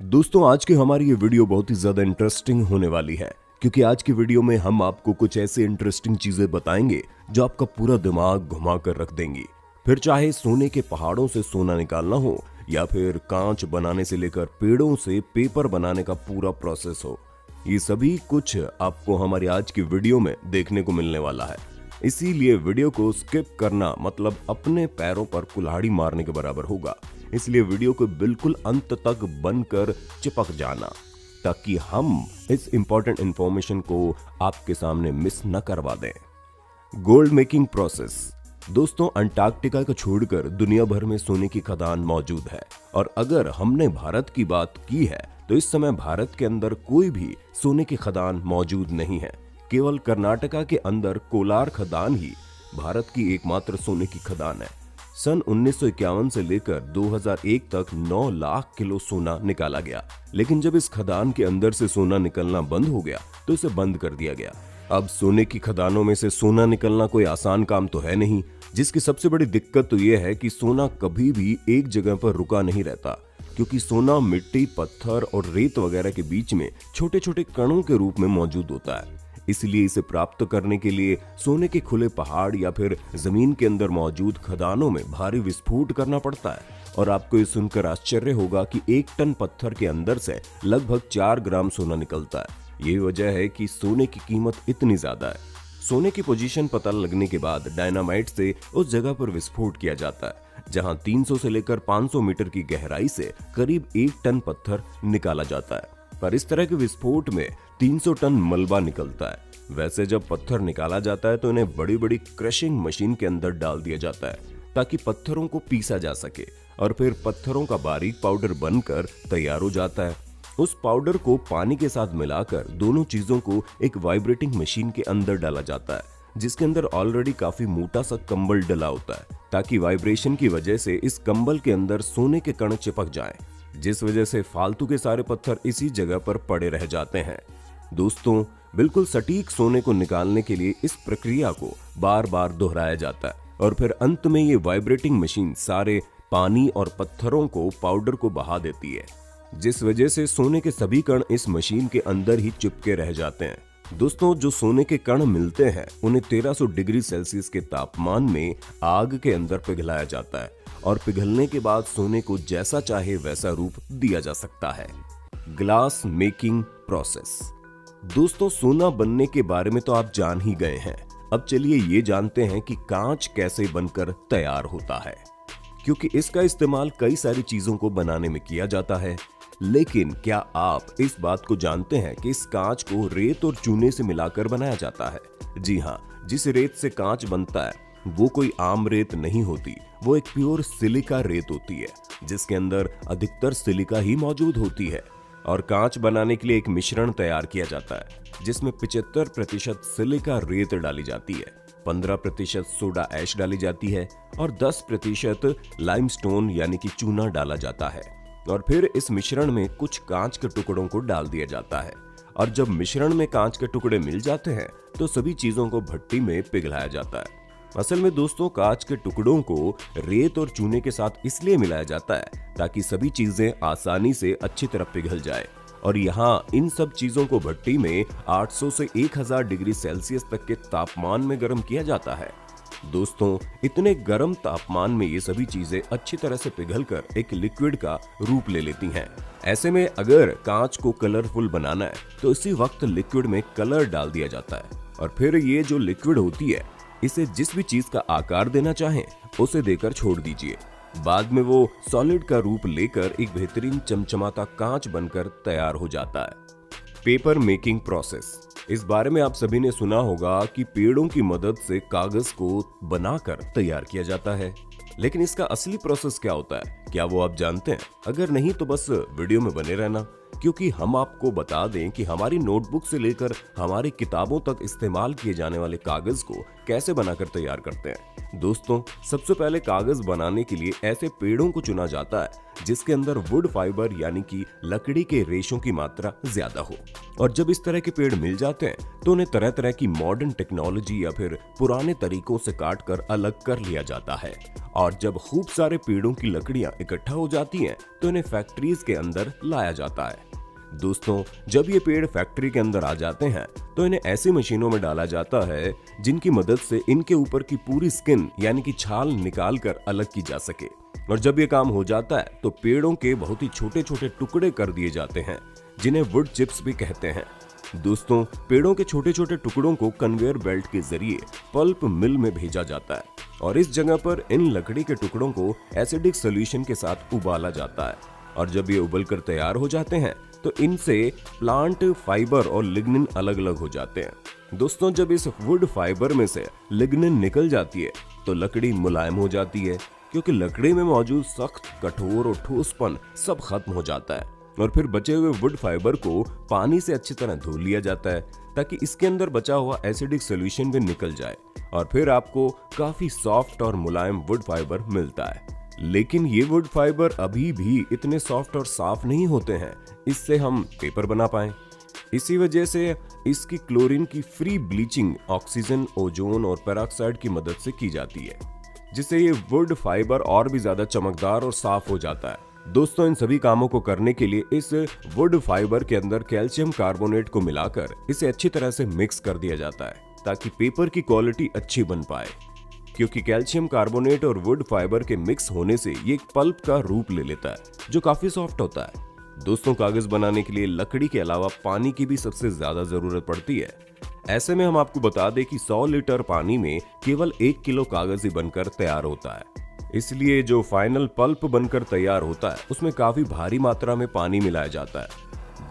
दोस्तों आज की हमारी ये वीडियो बहुत ही ज्यादा इंटरेस्टिंग होने वाली है क्योंकि आज की वीडियो में हम आपको कुछ ऐसे इंटरेस्टिंग चीजें बताएंगे जो आपका पूरा दिमाग घुमा कर रख देंगी। फिर चाहे सोने के पहाड़ों से सोना निकालना हो या फिर कांच बनाने से लेकर पेड़ों से पेपर बनाने का पूरा प्रोसेस हो, ये सभी कुछ आपको हमारी आज की वीडियो में देखने को मिलने वाला है। इसीलिए वीडियो को स्किप करना मतलब अपने पैरों पर कुल्हाड़ी मारने के बराबर होगा। इसलिए वीडियो को बिल्कुल अंत तक बनकर चिपक जाना ताकि हम इस इंपॉर्टेंट इंफॉर्मेशन को आपके सामने मिस न करवा दें। Gold making process. दोस्तों अंटार्कटिका को छोड़कर दुनिया भर में सोने की खदान मौजूद है और अगर हमने भारत की बात की है तो इस समय भारत के अंदर कोई भी सोने की खदान मौजूद नहीं है। केवल कर्नाटका के अंदर कोलार खदान ही भारत की एकमात्र सोने की खदान है। सन 1951 से लेकर 2001 तक 9 लाख किलो सोना निकाला गया, लेकिन जब इस खदान के अंदर से सोना निकलना बंद हो गया तो इसे बंद कर दिया गया। अब सोने की खदानों में से सोना निकलना कोई आसान काम तो है नहीं, जिसकी सबसे बड़ी दिक्कत तो यह है कि सोना कभी भी एक जगह पर रुका नहीं रहता, क्योंकि सोना मिट्टी, पत्थर और रेत वगैरह के बीच में छोटे छोटे कणों के रूप में मौजूद होता है। इसलिए इसे प्राप्त करने के लिए सोने के खुले पहाड़ या फिर जमीन के अंदर मौजूद खदानों में भारी विस्फोट करना पड़ता है। और आपको ये सुनकर आश्चर्य होगा कि 1 टन पत्थर के अंदर से लगभग 4 ग्राम सोना निकलता है। यही वजह है कि सोने की कीमत इतनी ज्यादा है। सोने की पोजीशन पता लगने के बाद डायनामाइट से उस जगह पर विस्फोट किया जाता है जहां 300 से लेकर 500 मीटर की गहराई से करीब 1 टन पत्थर निकाला जाता है। पर इस तरह के विस्फोट में 300 टन मलबा निकलता है। वैसे जब पत्थर निकाला जाता है तो इन्हें बड़ी बड़ी क्रशिंग मशीन के अंदर डाल दिया जाता है ताकि पत्थरों को पीसा जा सके और फिर पत्थरों का बारीक पाउडर बनकर तैयार हो जाता है। उस पाउडर को पानी के साथ मिलाकर दोनों चीजों को एक वाइब्रेटिंग मशीन के अंदर डाला जाता है, जिसके अंदर ऑलरेडी काफी मोटा सा कंबल डला होता है ताकि वाइब्रेशन की वजह से इस कंबल के अंदर सोने के कण चिपक जाएं, जिस वजह से फालतू के सारे पत्थर इसी जगह पर पड़े रह जाते हैं। दोस्तों बिल्कुल सटीक सोने को निकालने के लिए इस प्रक्रिया को बार बार दोहराया जाता है और फिर अंत में ये वाइब्रेटिंग मशीन सारे पानी और पत्थरों को पाउडर को बहा देती है, जिस वजह से सोने के सभी कण इस मशीन के अंदर ही चिपके रह जाते हैं। दोस्तों जो सोने के कण मिलते हैं उन्हें 1300 डिग्री सेल्सियस के तापमान में आग के अंदर पिघलाया जाता है और पिघलने के बाद सोने को जैसा चाहे वैसा रूप दिया जा सकता है। Glass making process. दोस्तों सोना बनने के बारे में तो आप जान ही गए हैं। अब चलिए ये जानते हैं कि कांच कैसे बनकर तैयार होता है, क्योंकि इसका इस्तेमाल कई सारी चीजों को बनाने में किया जाता है। लेकिन क्या आप इस बात को जानते हैं कि इस कांच को रेत और चूने से मिलाकर बनाया जाता है? जी हाँ, जिस रेत से कांच बनता है वो कोई आम रेत नहीं होती, वो एक प्योर सिलिका रेत होती है जिसके अंदर अधिकतर सिलिका ही मौजूद होती है। और कांच बनाने के लिए एक मिश्रण तैयार किया जाता है जिसमें 75% सिलिका रेत डाली जाती है, 15% सोडा ऐश डाली जाती है और 10% लाइमस्टोन यानी कि चूना डाला जाता है। और फिर इस मिश्रण में कुछ कांच के टुकड़ों को डाल दिया जाता है और जब मिश्रण में कांच के टुकड़े मिल जाते हैं तो सभी चीजों को भट्टी में पिघलाया जाता है। असल में दोस्तों कांच के टुकड़ों को रेत और चूने के साथ इसलिए मिलाया जाता है ताकि सभी चीजें आसानी से अच्छी तरह पिघल जाए और यहाँ इन सब चीजों को भट्टी में 800 से 1000 डिग्री सेल्सियस तक के तापमान में गर्म किया जाता है। दोस्तों इतने गर्म तापमान में ये सभी चीजें अच्छी तरह से पिघलकर एक लिक्विड का रूप ले लेती हैं। ऐसे में अगर कांच को कलरफुल बनाना है तो इसी वक्त लिक्विड में कलर डाल दिया जाता है और फिर ये जो लिक्विड होती है इसे जिस भी चीज का आकार देना चाहें उसे देकर छोड़ दीजिए। बाद में वो सॉलिड का रूप लेकर एक बेहतरीन चमचमाता कांच बनकर तैयार हो जाता है। Paper making process. इस बारे में आप सभी ने सुना होगा कि पेड़ों की मदद से कागज को बनाकर तैयार किया जाता है, लेकिन इसका असली प्रोसेस क्या होता है, क्या वो आप जानते हैं? अगर नहीं तो बस वीडियो में बने रहना, क्योंकि हम आपको बता दें कि हमारी नोटबुक से लेकर हमारी किताबों तक इस्तेमाल किए जाने वाले कागज को कैसे बनाकर तैयार करते हैं। दोस्तों सबसे पहले कागज बनाने के लिए ऐसे पेड़ों को चुना जाता है जिसके अंदर वुड फाइबर यानी कि लकड़ी के रेशों की मात्रा ज्यादा हो। और जब इस तरह के पेड़ मिल जाते हैं तो उन्हें तरह तरह की मॉडर्न टेक्नोलॉजी या फिर पुराने तरीकों से काट कर अलग कर लिया जाता है। और जब खूब सारे पेड़ों की लकड़ियां इकट्ठा हो जाती हैं तो इन्हें फैक्ट्रीज के अंदर लाया जाता है। दोस्तों, जब ये पेड़ फैक्ट्री के अंदर आ जाते हैं तो इन्हें ऐसी मशीनों में डाला जाता है जिनकी मदद से इनके ऊपर की पूरी स्किन यानी कि छाल निकाल कर अलग की जा सके। और जब ये काम हो जाता है तो पेड़ों के बहुत ही छोटे छोटे टुकड़े कर दिए जाते हैं जिन्हें वुड चिप्स भी कहते हैं। दोस्तों, पेड़ों के छोटे छोटे टुकड़ों को कन्वेयर बेल्ट के जरिए पल्प मिल में भेजा जाता है और इस जगह पर इन लकड़ी के टुकड़ों को एसिडिक सोल्यूशन के साथ उबाला जाता है। और जब ये उबल कर तैयार हो जाते हैं तो इनसे प्लांट फाइबर और लिग्निन अलग अलग हो जाते हैं। दोस्तों, जब इस वुड फाइबर में से लिग्निन निकल जाती है तो लकड़ी मुलायम हो जाती है, क्योंकि लकड़ी में मौजूद सख्त, कठोर और ठोसपन सब खत्म हो जाता है। और फिर बचे हुए वुड फाइबर को पानी से अच्छी तरह धो लिया जाता है ताकि इसके अंदर बचा हुआ एसिडिक सोल्यूशन भी निकल जाए और फिर आपको काफी सॉफ्ट और मुलायम वुड फाइबर मिलता है। लेकिन ये वुड फाइबर अभी भी इतने सॉफ्ट और साफ नहीं होते हैं इससे हम पेपर बना पाए। इसी वजह से इसकी क्लोरीन की फ्री ब्लीचिंग ऑक्सीजन, ओजोन और पेरोक्साइड की मदद से की जाती है, जिससे ये वुड फाइबर और भी ज्यादा चमकदार और साफ हो जाता है। दोस्तों, इन सभी कामों को करने के लिए इस वुड फाइबर के अंदर कैल्शियम कार्बोनेट को मिलाकर इसे अच्छी तरह से मिक्स कर दिया जाता है ताकि पेपर की क्वालिटी अच्छी बन पाए, क्योंकि कैल्शियम कार्बोनेट और वुड फाइबर के मिक्स होने से ये एक पल्प का रूप ले लेता है जो काफी सॉफ्ट होता है। दोस्तों, कागज बनाने के लिए लकड़ी के अलावा पानी की भी सबसे ज्यादा जरूरत पड़ती है। ऐसे में हम आपको बता दें कि 100 लीटर पानी में केवल 1 किलो कागज ही बनकर तैयार होता है। इसलिए जो फाइनल पल्प बनकर तैयार होता है उसमें काफी भारी मात्रा में पानी मिलाया जाता है,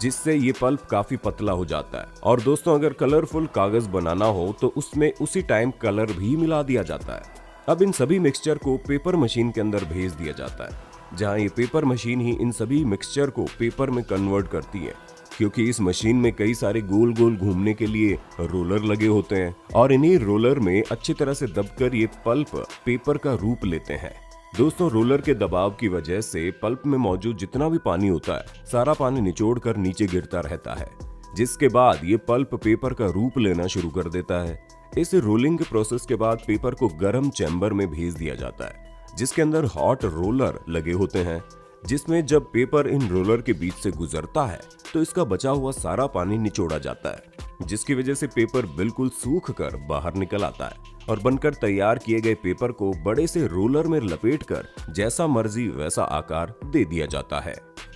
जिससे ये पल्प काफी पतला हो जाता है। और दोस्तों, अगर कलरफुल कागज बनाना हो तो उसमें उसी टाइम कलर भी मिला दिया जाता है। अब इन सभी मिक्सचर को पेपर मशीन के अंदर भेज दिया जाता है, जहां ये पेपर मशीन ही इन सभी मिक्सचर को पेपर में कन्वर्ट करती है, क्योंकि इस मशीन में कई सारे गोल गोल घूमने के लिए रोलर लगे होते हैं और इन्हीं रोलर में अच्छी तरह से दबकर ये पल्प पेपर का रूप लेते हैं। दोस्तों, रोलर के दबाव की वजह से पल्प में मौजूद जितना भी पानी होता है सारा पानी निचोड़ कर नीचे गिरता रहता है, जिसके बाद ये पल्प पेपर का रूप लेना शुरू कर देता है। इस रोलिंग के प्रोसेस के बाद पेपर को गर्म चैम्बर में भेज दिया जाता है, जिसके अंदर हॉट रोलर लगे होते हैं, जिसमें जब पेपर इन रोलर के बीच से गुजरता है तो इसका बचा हुआ सारा पानी निचोड़ा जाता है, जिसकी वजह से पेपर बिल्कुल सूख कर बाहर निकल आता है और बनकर तैयार किए गए पेपर को बड़े से रोलर में लपेटकर जैसा मर्जी वैसा आकार दे दिया जाता है।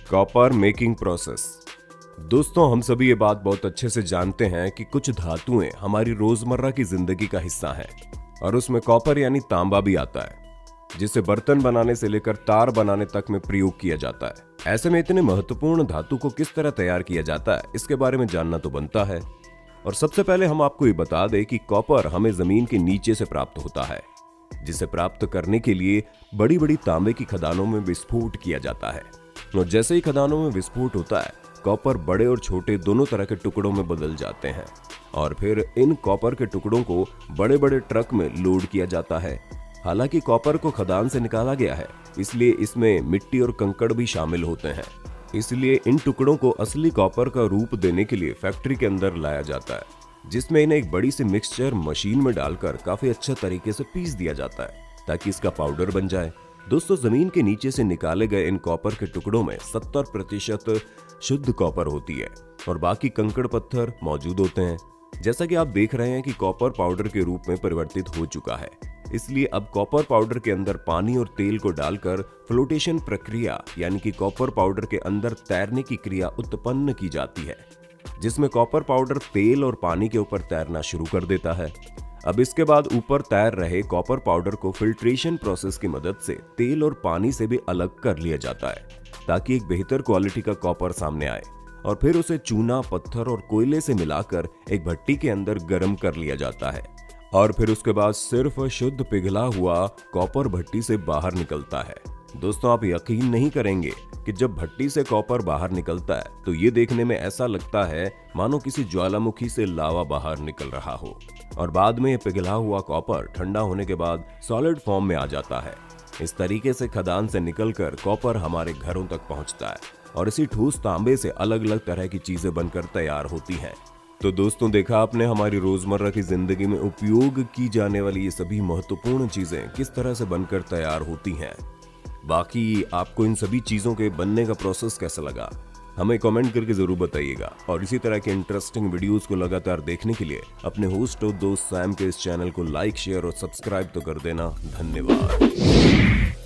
Copper making process. दोस्तों, हम सभी ये बात बहुत अच्छे से जानते हैं कि कुछ धातुएं हमारी रोजमर्रा की जिंदगी का हिस्सा है और उसमें कॉपर यानी तांबा भी आता है, जिसे बर्तन बनाने से लेकर तार बनाने तक में प्रयोग किया जाता है। ऐसे में इतने महत्वपूर्ण धातु को किस तरह तैयार किया जाता है इसके बारे में जानना तो बनता है। और सबसे पहले हम आपको ये बता दें कि कॉपर हमें जमीन के नीचे से प्राप्त होता है, जिसे प्राप्त करने के लिए बड़ी बड़ी तांबे की खदानों में विस्फोट किया जाता है। और जैसे ही खदानों में विस्फोट होता है, कॉपर बड़े और छोटे दोनों तरह के टुकड़ों में बदल जाते हैं और फिर इन कॉपर के टुकड़ों को बड़े बड़े ट्रक में लोड किया जाता है। हालांकि कॉपर को खदान से निकाला गया है, इसलिए इसमें मिट्टी और कंकड़ भी शामिल होते हैं, इसलिए इन टुकड़ों को असली कॉपर का रूप देने के लिए फैक्ट्री के अंदर लाया जाता है, जिसमें इन्हें एक बड़ी सी मिक्सचर मशीन में डालकर काफी अच्छे तरीके से पीस दिया जाता है ताकि इसका पाउडर बन जाए। दोस्तों, जमीन के नीचे से निकाले गए इन कॉपर के टुकड़ों में 70% शुद्ध कॉपर होती है और बाकी कंकड़ पत्थर मौजूद होते हैं। जैसा कि आप देख रहे हैं कि कॉपर पाउडर के रूप में परिवर्तित हो चुका है, इसलिए अब कॉपर पाउडर के अंदर पानी और तेल को डालकर फ्लोटेशन प्रक्रिया यानी कि कॉपर पाउडर के अंदर तैरने की क्रिया उत्पन्न की जाती है, जिसमें कॉपर पाउडर तेल और पानी के ऊपर तैरना शुरू कर देता है। अब इसके बाद ऊपर तैर रहे कॉपर पाउडर को फिल्ट्रेशन प्रोसेस की मदद से तेल और पानी से भी अलग कर लिया जाता है ताकि एक बेहतर क्वालिटी का कॉपर सामने आए और फिर उसे चूना, पत्थर और कोयले से मिलाकर एक भट्टी के अंदर गर्म कर लिया जाता है और फिर उसके बाद सिर्फ शुद्ध पिघला हुआ कॉपर भट्टी से बाहर निकलता है। दोस्तों, आप यकीन नहीं करेंगे कि जब भट्टी से कॉपर बाहर निकलता है तो ये देखने में ऐसा लगता है मानो किसी ज्वालामुखी से लावा बाहर निकल रहा हो और बाद में ये पिघला हुआ कॉपर ठंडा होने के बाद सॉलिड फॉर्म में आ जाता है इस तरीके से खदान से निकलकर कॉपर हमारे घरों तक पहुंचता है और इसी ठोस तांबे से अलग अलग तरह की चीजें बनकर तैयार होती हैं। तो दोस्तों, देखा आपने हमारी रोजमर्रा की जिंदगी में उपयोग की जाने वाली ये सभी महत्वपूर्ण चीजें किस तरह से बनकर तैयार होती हैं। बाकी आपको इन सभी चीजों के बनने का प्रोसेस कैसा लगा, हमें कमेंट करके जरूर बताइएगा। और इसी तरह के इंटरेस्टिंग वीडियोस को लगातार देखने के लिए अपने होस्ट और दोस्त सैम के इस चैनल को लाइक, शेयर और सब्सक्राइब तो कर देना। धन्यवाद।